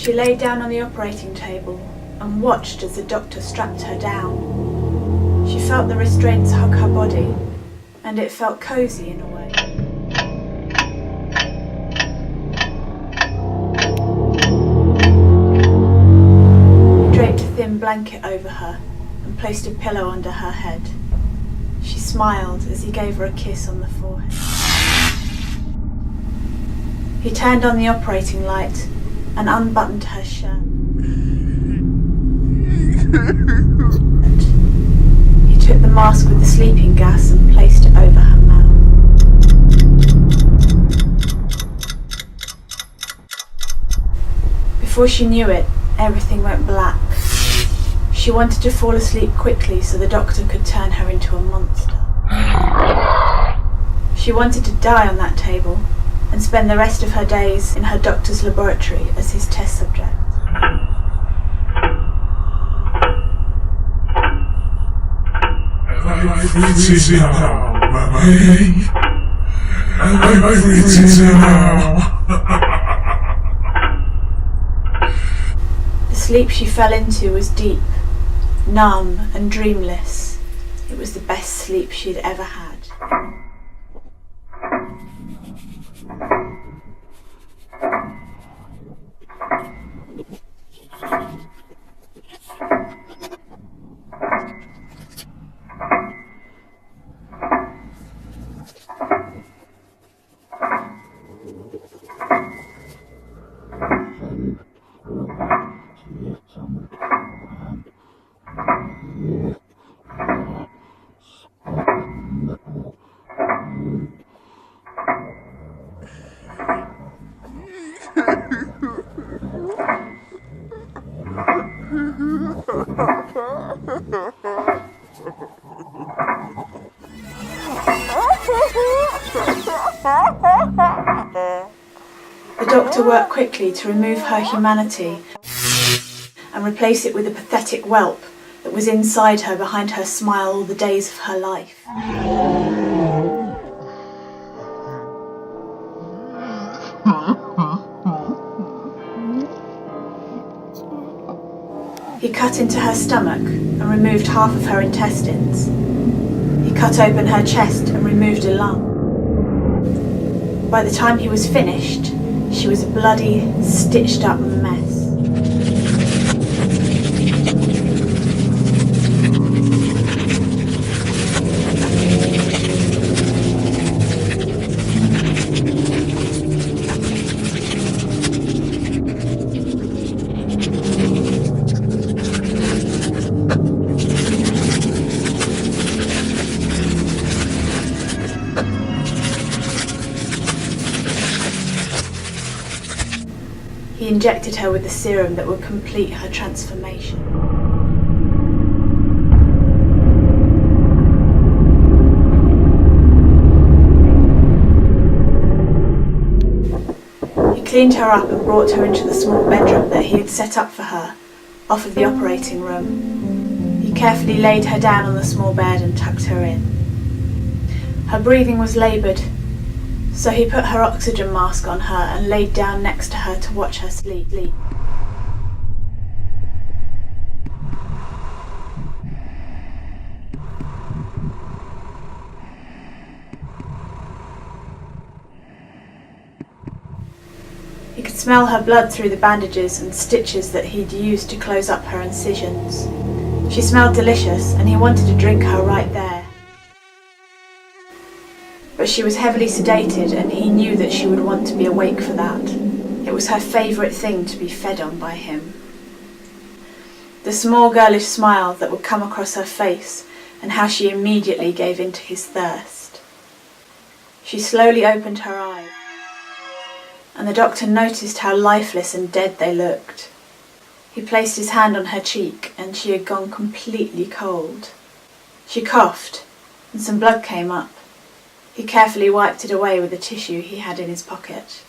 She lay down on the operating table and watched as the doctor strapped her down. She felt the restraints hug her body, and it felt cosy in a way. He draped a thin blanket over her and placed a pillow under her head. She smiled as he gave her a kiss on the forehead. He turned on the operating light and unbuttoned her shirt. He took the mask with the sleeping gas and placed it over her mouth. Before she knew it, everything went black. She wanted to fall asleep quickly so the doctor could turn her into a monster. She wanted to die on that table and spend the rest of her days in her doctor's laboratory as his test subject. The sleep she fell into was deep, numb and dreamless. It was the best sleep she'd ever had. The doctor worked quickly to remove her humanity and replace it with a pathetic whelp that was inside her behind her smile all the days of her life. He cut into her stomach and removed half of her intestines. He cut open her chest and removed a lung. By the time he was finished, she was a bloody, stitched up mess. He injected her with the serum that would complete her transformation. He cleaned her up and brought her into the small bedroom that he had set up for her, off of the operating room. He carefully laid her down on the small bed and tucked her in. Her breathing was laboured, so he put her oxygen mask on her and laid down next to her to watch her sleep. He could smell her blood through the bandages and stitches that he'd used to close up her incisions. She smelled delicious, and he wanted to drink her right there. But she was heavily sedated, and he knew that she would want to be awake for that. It was her favourite thing to be fed on by him. The small girlish smile that would come across her face, and how she immediately gave in to his thirst. She slowly opened her eyes, and the doctor noticed how lifeless and dead they looked. He placed his hand on her cheek, and she had gone completely cold. She coughed, and some blood came up. He carefully wiped it away with a tissue he had in his pocket.